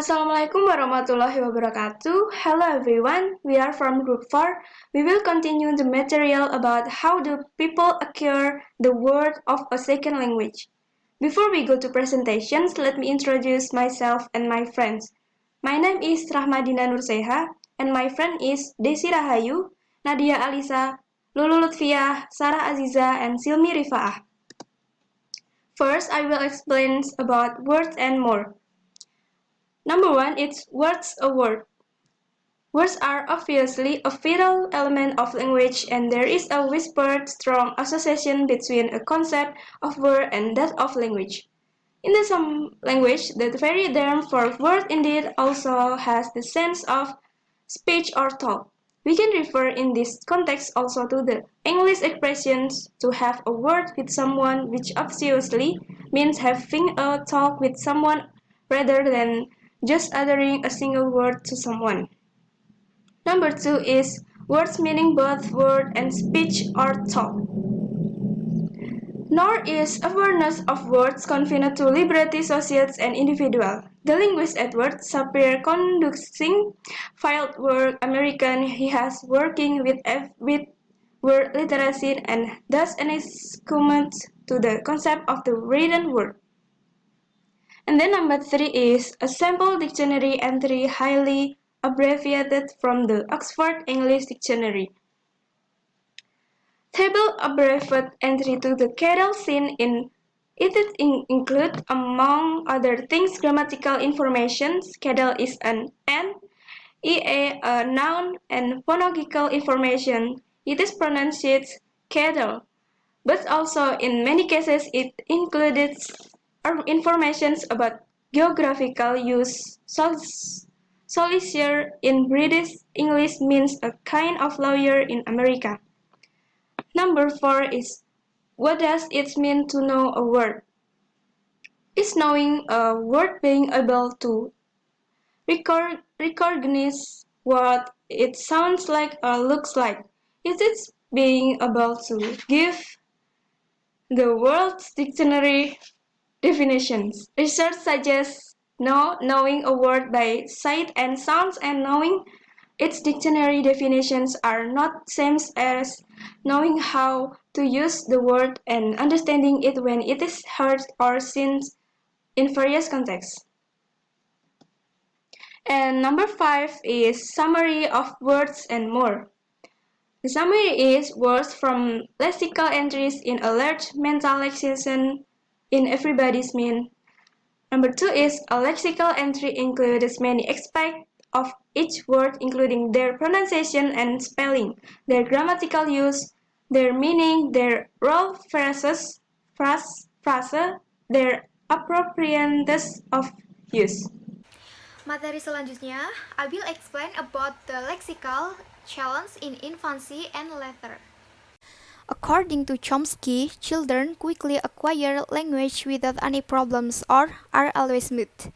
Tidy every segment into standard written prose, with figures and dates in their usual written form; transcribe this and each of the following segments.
Assalamualaikum warahmatullahi wabarakatuh. Hello everyone, we are from Group 4. We will continue the material about how do people acquire the word of a second language. Before we go to presentations, let me introduce myself and my friends. My name is Rachmahdina Nurseha and my friend is Desi Rahayu, Nadya Alissa, Luthfiyah, Azizah, and Silmi Riva'ah. First, I will explain about words and more. Number 1, it's what's a word. Words are obviously a vital element of language, and there is a whispered strong association between a concept of word and that of language. In some language, the very term for word indeed also has the sense of speech or talk. We can refer in this context also to the English expressions to have a word with someone, which obviously means having a talk with someone rather than just uttering a single word to someone. Number 2 is words meaning both word and speech or talk. Nor is awareness of words confined to liberty associates and individual. The linguist Edward Sapir conducting field work American he has working with word literacy and thus an comment to the concept of the written word. And then number 3 is a sample dictionary entry highly abbreviated from the Oxford English Dictionary. Table abbreviated entry to the cattle scene in it include, among other things, grammatical information. Cattle is an e.a. a noun, and phonological information. It is pronounced cattle, but also in many cases it includes information about geographical use. Solicitor in British English means a kind of lawyer in America. Number 4 is what does it mean to know a word? Is knowing a word being able to recognize what it sounds like or looks like? Is it being able to give the world's dictionary definitions? Research suggests knowing a word by sight and sounds and knowing its dictionary definitions are not same as knowing how to use the word and understanding it when it is heard or seen in various contexts. And number 5 is summary of words and more. The summary is words from lexical entries in a large mental lexicon in everybody's mean. Number 2 is a lexical entry includes many aspects of each word including their pronunciation and spelling, their grammatical use, their meaning, their role phrases, their appropriateness of use. Materi selanjutnya, I will explain about the lexical challenge in infancy and later. According to Chomsky, children quickly acquire language without any problems or are always mute.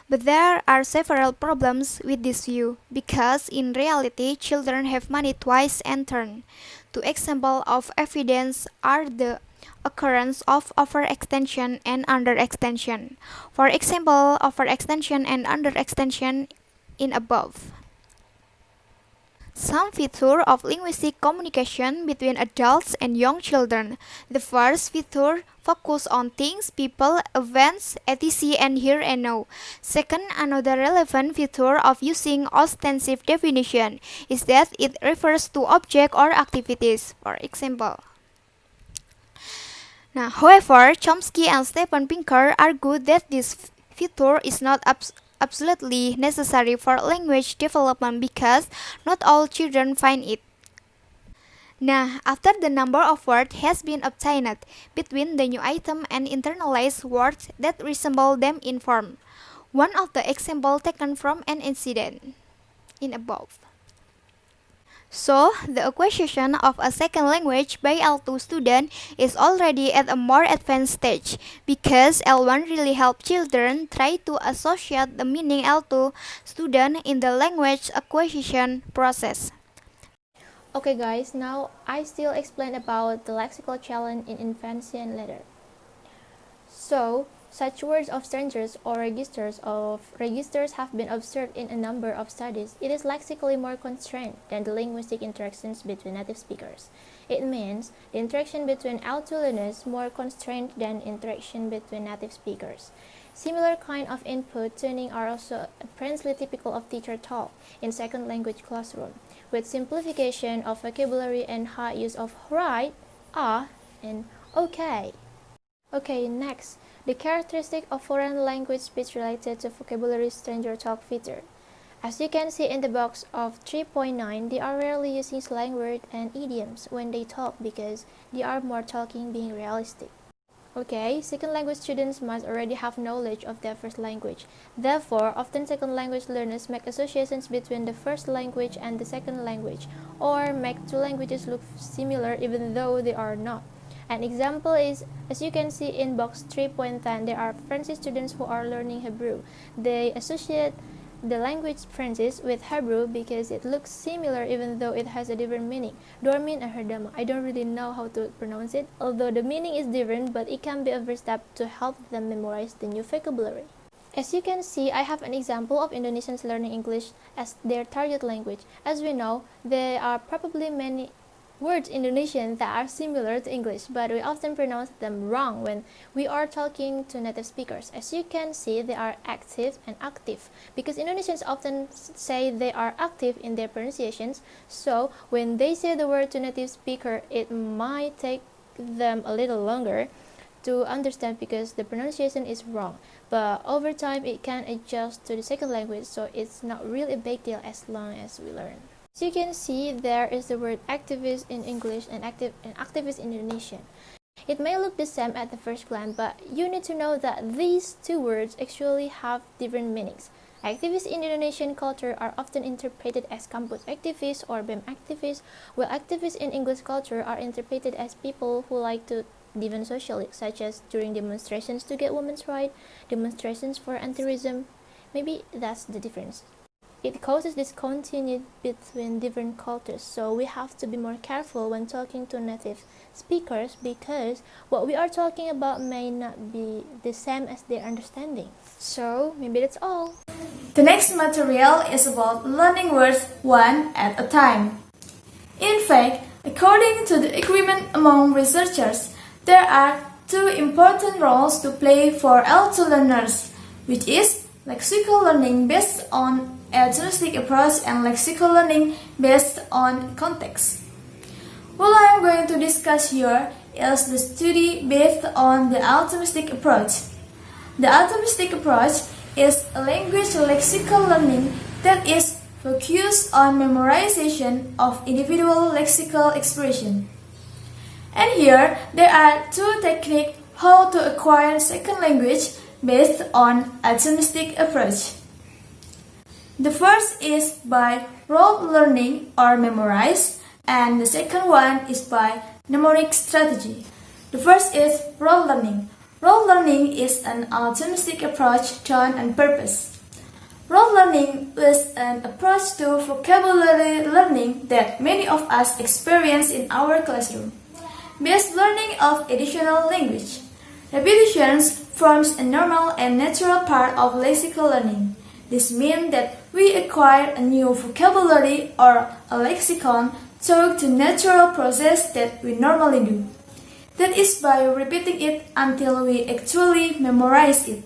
But there are several problems with this view, because in reality children have many twists and turns. Two examples of evidence are the occurrence of overextension and underextension. For example, overextension and underextension in above. Some feature of linguistic communication between adults and young children. The first feature focus on things, people, events, etc. and here and now. Second, another relevant feature of using ostensive definition is that it refers to object or activities. For example. However, Chomsky and Steven Pinker argue that this feature is not absolutely necessary for language development because not all children find it. After the number of words has been obtained between the new item and internalized words that resemble them in form, one of the examples taken from an incident in above. So, the acquisition of a second language by L2 student is already at a more advanced stage, because L1 really helped children try to associate the meaning L2 student in the language acquisition process. Okay guys, now I still explain about the lexical challenge in infancy and later. So, Such words of strangers or registers have been observed in a number of studies. It is lexically more constrained than the linguistic interactions between native speakers. It means the interaction between L2 learners more constrained than interaction between native speakers. Similar kind of input tuning are also apparently typical of teacher talk in second language classroom, with simplification of vocabulary and high use of right, and okay. Okay, next, the characteristic of foreign language speech related to vocabulary stranger talk feature. As you can see in the box of 3.9, they are rarely using slang words and idioms when they talk because they are more talking being realistic. Okay, second language students must already have knowledge of their first language. Therefore, often second language learners make associations between the first language and the second language, or make two languages look similar even though they are not. An example is, as you can see in box 3.10, there are French students who are learning Hebrew. They associate the language French with Hebrew because it looks similar even though it has a different meaning. Dormin and Herdama. I don't really know how to pronounce it, although the meaning is different, but it can be a first step to help them memorize the new vocabulary. As you can see, I have an example of Indonesians learning English as their target language. As we know, there are probably many words in Indonesian that are similar to English, but we often pronounce them wrong when we are talking to native speakers. As you can see, they are active and active, because Indonesians often say they are active in their pronunciations, so when they say the word to native speaker, it might take them a little longer to understand because the pronunciation is wrong, but over time it can adjust to the second language, so it's not really a big deal as long as we learn. As you can see, there is the word activist in English and activist in Indonesian. It may look the same at the first glance, but you need to know that these two words actually have different meanings. Activists in Indonesian culture are often interpreted as campus activists or BEM activists, while activists in English culture are interpreted as people who like to defend socially, such as during demonstrations to get women's rights, demonstrations for anti-racism. Maybe that's the difference. It causes discontinuity between different cultures, so we have to be more careful when talking to native speakers because what we are talking about may not be the same as their understanding. So maybe that's all. The next material is about learning words one at a time. In fact, according to the agreement among researchers, there are two important roles to play for L2 learners, which is lexical learning based on a journalistic approach and lexical learning based on context. What I am going to discuss here is the study based on the atomistic approach. The atomistic approach is a language lexical learning that is focused on memorization of individual lexical expression. And here there are two techniques how to acquire second language based on atomistic approach. The first is by rote learning or memorize, and the second one is by mnemonic strategy. The first is rote learning. Rote learning is an atomistic approach done on purpose. Rote learning is an approach to vocabulary learning that many of us experience in our classroom. Based learning of additional language. Repetitions forms a normal and natural part of lexical learning. This means that we acquire a new vocabulary or a lexicon through the natural process that we normally do. That is by repeating it until we actually memorize it.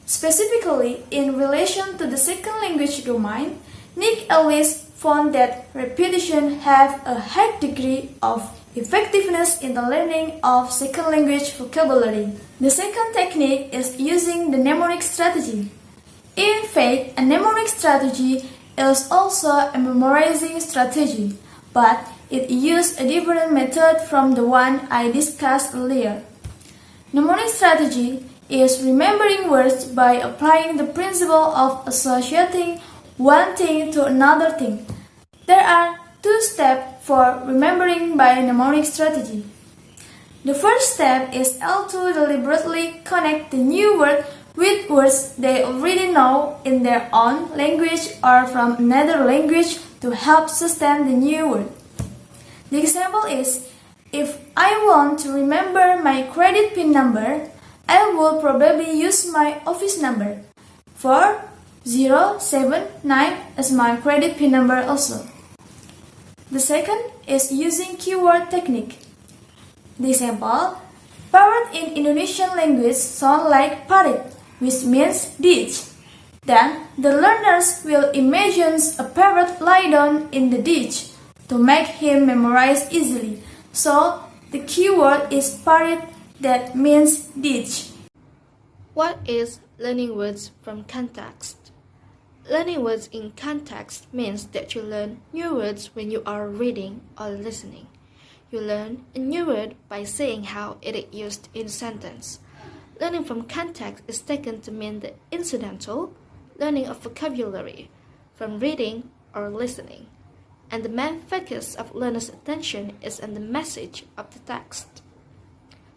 Specifically, in relation to the second language domain, Nick Ellis found that repetition have a high degree of effectiveness in the learning of second language vocabulary. The second technique is using the mnemonic strategy. In fact, a mnemonic strategy is also a memorizing strategy, but it uses a different method from the one I discussed earlier. Mnemonic strategy is remembering words by applying the principle of associating one thing to another thing. There are two steps for remembering by mnemonic strategy. The first step is to deliberately connect the new word with words they already know in their own language or from another language to help sustain the new word. The example is, if I want to remember my credit PIN number, I will probably use my office number. 4079 as my credit PIN number also. The second is using keyword technique. The example, parrot in Indonesian language sound like parit, which means ditch. Then the learners will imagine a parrot lie down in the ditch to make him memorize easily. So the keyword is parit, that means ditch. What is learning words from context? Learning words in context means that you learn new words when you are reading or listening. You learn a new word by seeing how it is used in a sentence. Learning from context is taken to mean the incidental learning of vocabulary from reading or listening, and the main focus of learners' attention is on the message of the text.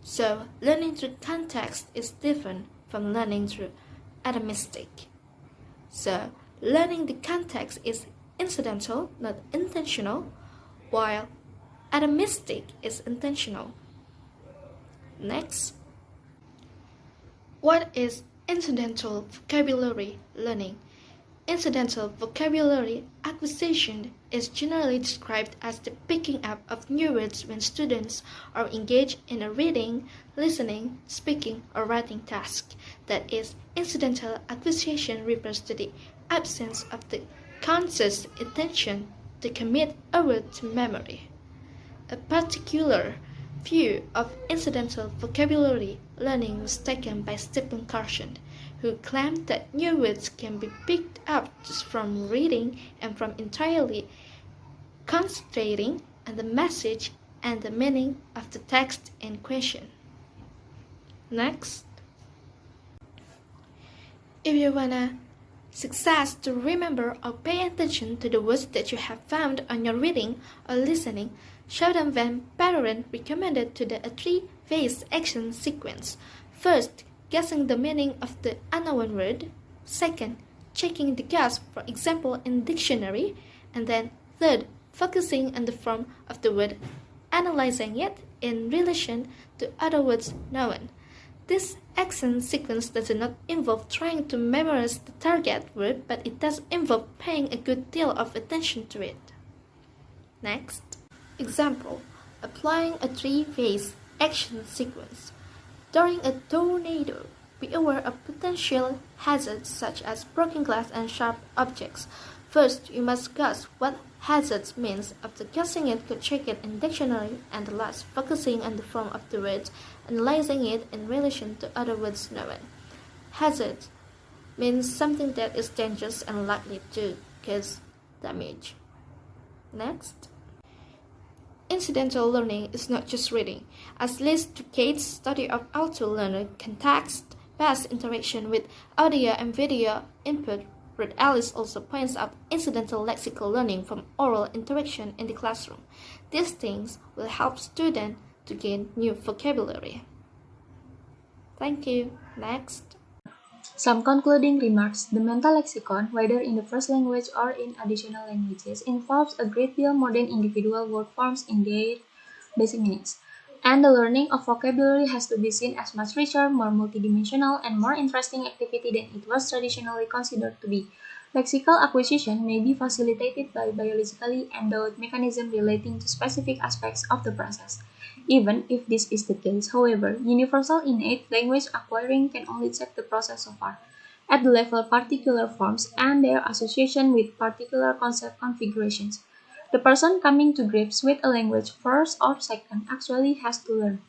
So, learning through context is different from learning through atomistic. So, learning the context is incidental, not intentional, while atomistic is intentional. Next, what is incidental vocabulary learning? Incidental vocabulary acquisition is generally described as the picking up of new words when students are engaged in a reading, listening, speaking, or writing task. That is, incidental acquisition refers to the absence of the conscious intention to commit a word to memory. A particular view of incidental vocabulary learning was taken by Stephen Carson, who claimed that new words can be picked up just from reading and from entirely concentrating on the message and the meaning of the text in question. Next, if you wanna success to remember or pay attention to the words that you have found on your reading or listening, show them when parent recommended to the a three-phase action sequence. First, guessing the meaning of the unknown word. Second, checking the guess, for example in dictionary. And then third, focusing on the form of the word, analyzing it in relation to other words known. This action sequence does not involve trying to memorize the target word, but it does involve paying a good deal of attention to it. Next, example, applying a three-phase action sequence. During a tornado, be aware of potential hazards such as broken glass and sharp objects. First, you must guess what hazards means. After guessing it, you check it in dictionary, and last, focusing on the form of the words, analyzing it in relation to other words known. Hazard means something that is dangerous and likely to cause damage. Next, incidental learning is not just reading. As Liz Ducate's study of auto learner context-based interaction with audio and video input, Ruth Ellis also points out incidental lexical learning from oral interaction in the classroom. These things will help students to gain new vocabulary. Thank you. Next. Some concluding remarks. The mental lexicon, whether in the first language or in additional languages, involves a great deal more than individual word forms in their basic meanings. And the learning of vocabulary has to be seen as much richer, more multidimensional, and more interesting activity than it was traditionally considered to be. Lexical acquisition may be facilitated by biologically endowed mechanisms relating to specific aspects of the process. Even if this is the case, however, universal innate language acquiring can only check the process so far, at the level of particular forms and their association with particular concept configurations. The person coming to grips with a language first or second actually has to learn.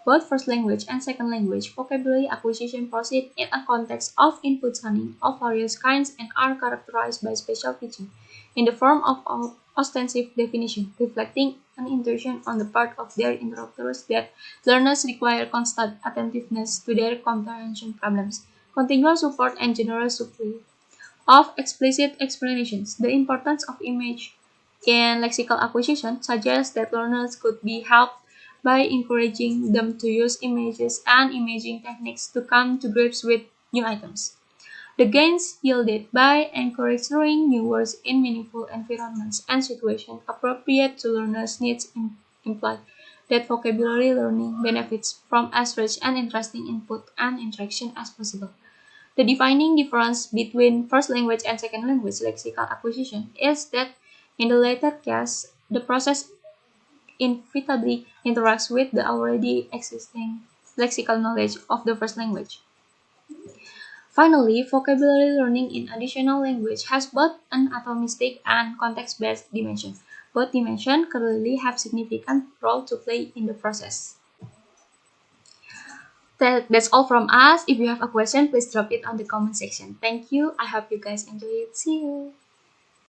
Both first language and second language vocabulary acquisition proceed in a context of input learning of various kinds and are characterized by special teaching in the form of ostensive definition, reflecting an intuition on the part of their interlocutors that learners require constant attentiveness to their comprehension problems, continual support, and generous supply of explicit explanations. The importance of image in lexical acquisition suggests that learners could be helped by encouraging them to use images and imaging techniques to come to grips with new items. The gains yielded by encountering new words in meaningful environments and situations appropriate to learners' needs imply that vocabulary learning benefits from as rich and interesting input and interaction as possible. The defining difference between first language and second language lexical acquisition is that in the latter case, the process inevitably interacts with the already existing lexical knowledge of the first language. Finally, vocabulary learning in additional language has both an atomistic and context-based dimension. Both dimensions clearly have significant role to play in the process. That's all from us. If you have a question, please drop it on the comment section. Thank you. I hope you guys enjoy it. See you.